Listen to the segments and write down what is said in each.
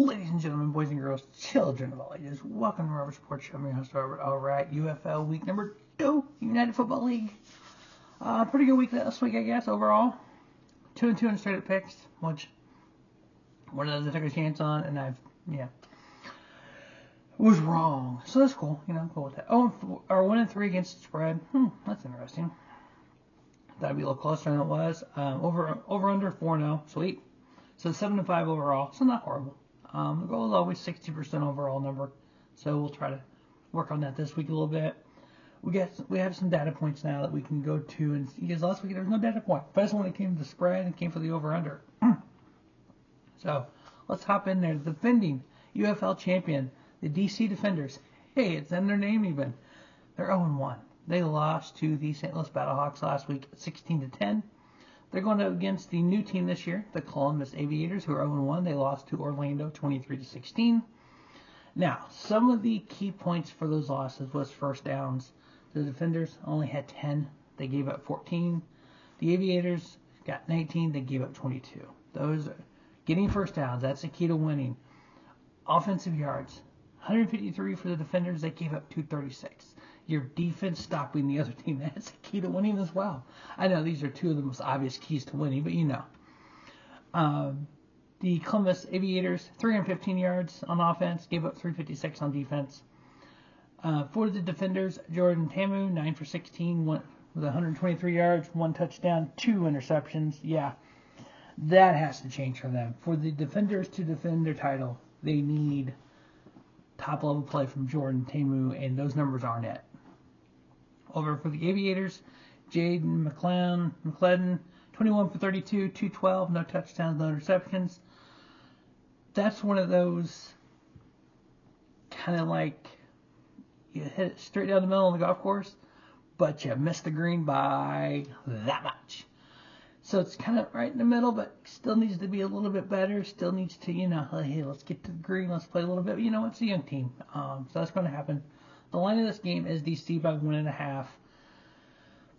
Ladies and gentlemen, boys and girls, children of all ages, welcome to Robert Sports Show. I'm your host, Robert. All right, UFL week number 2, United Football League. Pretty good week last week, I guess, overall. 2-2 in straight up picks, which one of those I took a chance on, and was wrong. So that's cool, I'm cool with that. 1-3 against the spread. That's interesting. That'd be a little closer than it was. Over under 4-0, sweet. So 7-5 overall, so not horrible. The goal is always 60% overall number, so we'll try to work on that this week a little bit. We have some data points now that we can go to, and because last week there was no data point, especially when it came to the spread and came for the over/under. So let's hop in there. The defending UFL champion, the DC Defenders. Hey, it's in their name even. They're 0-1. They lost to the St. Louis BattleHawks last week, 16-10. They're going up against the new team this year, the Columbus Aviators, who are 0-1. They lost to Orlando 23-16. Now, some of the key points for those losses was first downs. The Defenders only had 10. They gave up 14. The Aviators got 19. They gave up 22. Those are getting first downs. That's the key to winning. Offensive yards, 153 for the Defenders. They gave up 236. Your defense stopping the other team, that's the key to winning as well. I know these are two of the most obvious keys to winning, but the Columbus Aviators, 315 yards on offense, gave up 356 on defense. For the Defenders, Jordan Tamu, 9 for 16, with 123 yards, 1 touchdown, 2 interceptions. Yeah, that has to change for them. For the Defenders to defend their title, they need top-level play from Jordan Tamu, and those numbers aren't it. Over for the Aviators, Jaden McClellan, 21 for 32, 212, no touchdowns, no interceptions. That's one of those kind of like you hit it straight down the middle of the golf course, but you missed the green by that much. So it's kind of right in the middle, but still needs to be a little bit better. Still needs to, hey, let's get to the green, let's play a little bit. But it's a young team, so that's going to happen. The line of this game is DC by 1.5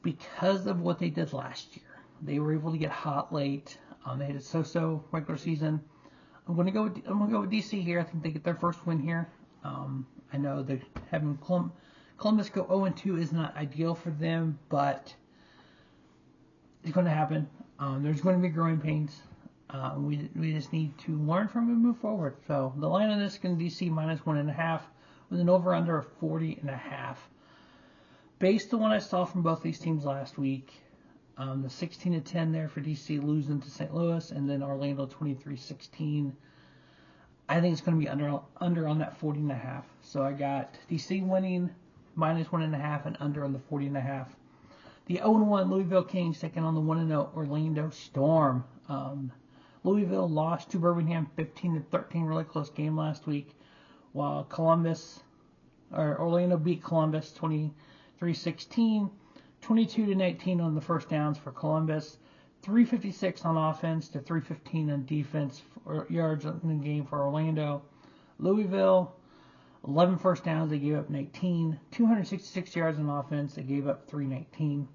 because of what they did last year. They were able to get hot late. They had a so-so regular season. I'm going to go with DC here. I think they get their first win here. I know that having Columbus go 0-2 is not ideal for them, but it's going to happen. There's going to be growing pains. We just need to learn from it and move forward. So the line on this is going to DC minus 1.5 with an over/under of 40.5. Based on what I saw from both these teams last week, the 16-10 there for DC losing to St. Louis, and then Orlando 23-16. I think it's going to be under on that 40.5. So I got DC winning minus 1.5 and under on the 40.5. The 0-1 Louisville Kings taking on the 1-0 Orlando Storm. Louisville lost to Birmingham 15-13, really close game last week, while Orlando beat Columbus 23-16, 22-19 on the first downs for Columbus, 356 on offense to 315 on defense for yards in the game for Orlando. Louisville, 11 first downs, they gave up 19. 266 yards on offense, they gave up 319.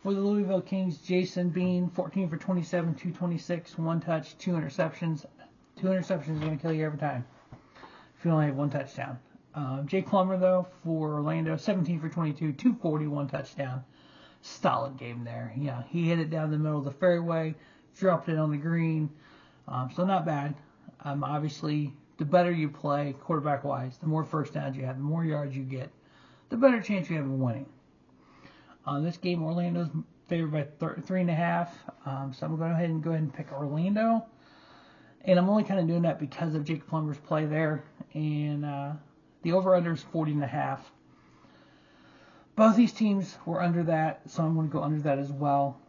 For the Louisville Kings, Jason Bean, 14 for 27, 226, 1 touch, 2 interceptions. 2 interceptions are going to kill you every time if you only have 1 touchdown. Jake Plummer, though, for Orlando, 17 for 22, 240, 1 touchdown. Solid game there. Yeah, he hit it down the middle of the fairway, dropped it on the green. So not bad. Obviously, the better you play quarterback-wise, the more first downs you have, the more yards you get, the better chance you have of winning. This game, Orlando's favored by 3.5. So I'm going to go ahead and pick Orlando. And I'm only kind of doing that because of Jake Plummer's play there. And the over-under is 40.5. Both these teams were under that, so I'm going to go under that as well.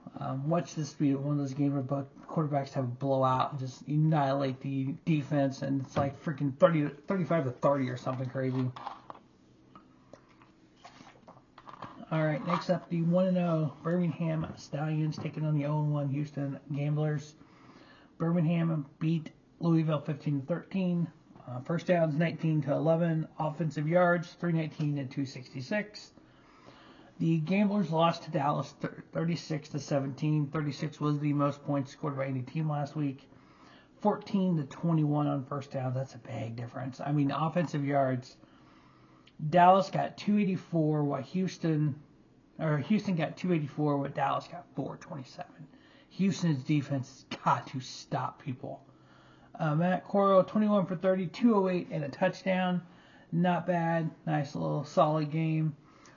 Watch this be one of those games where both quarterbacks have a blowout and just annihilate the defense, and it's like freaking 35-30 or something crazy. All right, next up, the 1-0 Birmingham Stallions taking on the 0-1 Houston Gamblers. Birmingham beat Louisville 15-13. First downs 19-11. Offensive yards 319 and 266. The Gamblers lost to Dallas 36-17. 36 was the most points scored by any team last week. 14-21 on first down. That's a big difference. I mean, offensive yards, Dallas got 284, while Houston got 284, while Dallas got 427. Houston's defense has got to stop people. Matt Corral, 21 for 30, 208, and a touchdown. Not bad. Nice little solid game.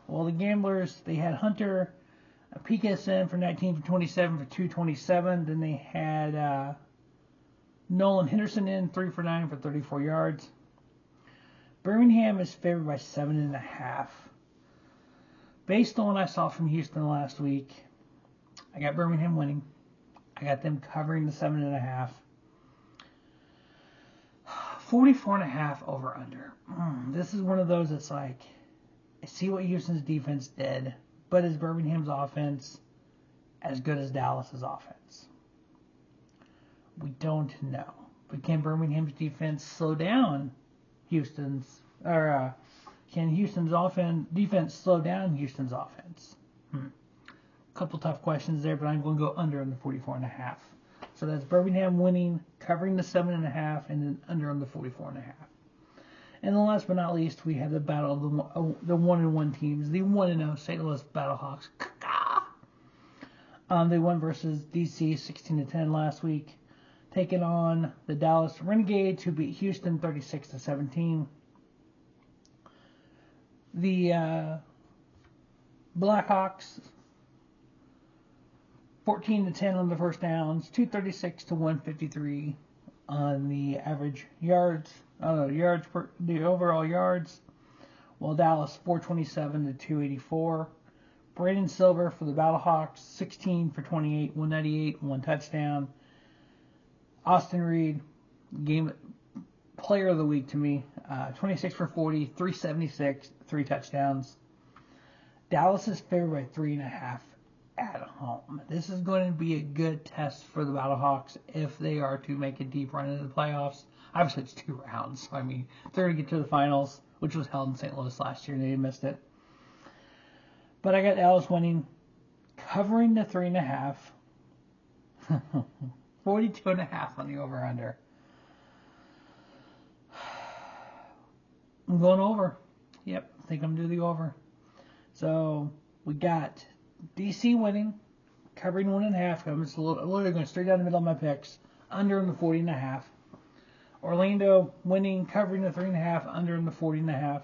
Well, the Gamblers, they had Hunter Pikas in for 19 for 27 for 227. Then they had Nolan Henderson in 3 for 9 for 34 yards. Birmingham is favored by 7.5. Based on what I saw from Houston last week, I got Birmingham winning. I got them covering the 7.5. 44.5 over under. This is one of those that's like, I see what Houston's defense did, but is Birmingham's offense as good as Dallas's offense? We don't know. But can Birmingham's defense slow down Houston's, or can Houston's defense slow down Houston's offense? Couple tough questions there, but I'm going to go under on the 44.5. So that's Birmingham winning, covering the 7.5, and then under on the 44.5. And then last but not least, we have the battle of the 1-1 teams, the 1-0 St. Louis BattleHawks. They won versus DC 16-10 last week, taking on the Dallas Renegades, who beat Houston 36-17. The Blackhawks 14-10 on the first downs, 236 to 153 on the average yards, the overall yards, while Dallas 427 to 284. Braden Silver for the BattleHawks, 16 for 28, 198, one touchdown. Austin Reed, game player of the week to me, 26 for 40, 376, 3 touchdowns. Dallas is favored by 3.5 at home. This is going to be a good test for the BattleHawks if they are to make a deep run into the playoffs. Obviously, it's 2 rounds, so I mean, they're going to get to the finals, which was held in St. Louis last year, and they missed it. But I got Dallas winning, covering the 3.5, 42.5 on the over/under. I'm going over. Yep, I think I'm going to do the over. So we got DC winning, covering 1.5. I'm just literally going straight down the middle of my picks. Under in the 40.5. Orlando winning, covering the 3.5. Under in the 40.5.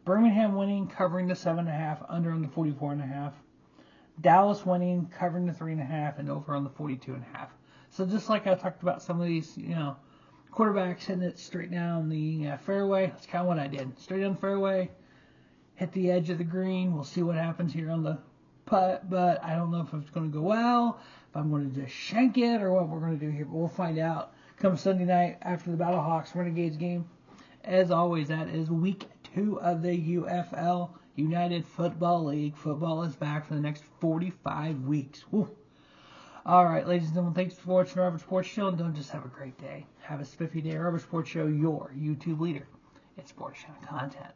Birmingham winning, covering the 7.5. Under in the 44.5. Dallas winning, covering the 3.5, and over on the 42.5. So just like I talked about some of these, quarterbacks hitting it straight down the fairway. That's kind of what I did. Straight down the fairway, hit the edge of the green. We'll see what happens here on the putt, but I don't know if it's going to go well, if I'm going to just shank it, or what we're going to do here. But we'll find out come Sunday night after the BattleHawks Renegades game. As always, that is week 2 of the UFL, United Football League. Football is back for the next 45 weeks. Woo. All right, ladies and gentlemen, thanks for watching Robert Sports Show, and don't just have a great day. Have a spiffy day. Robert Sports Show, your YouTube leader in sports channel content.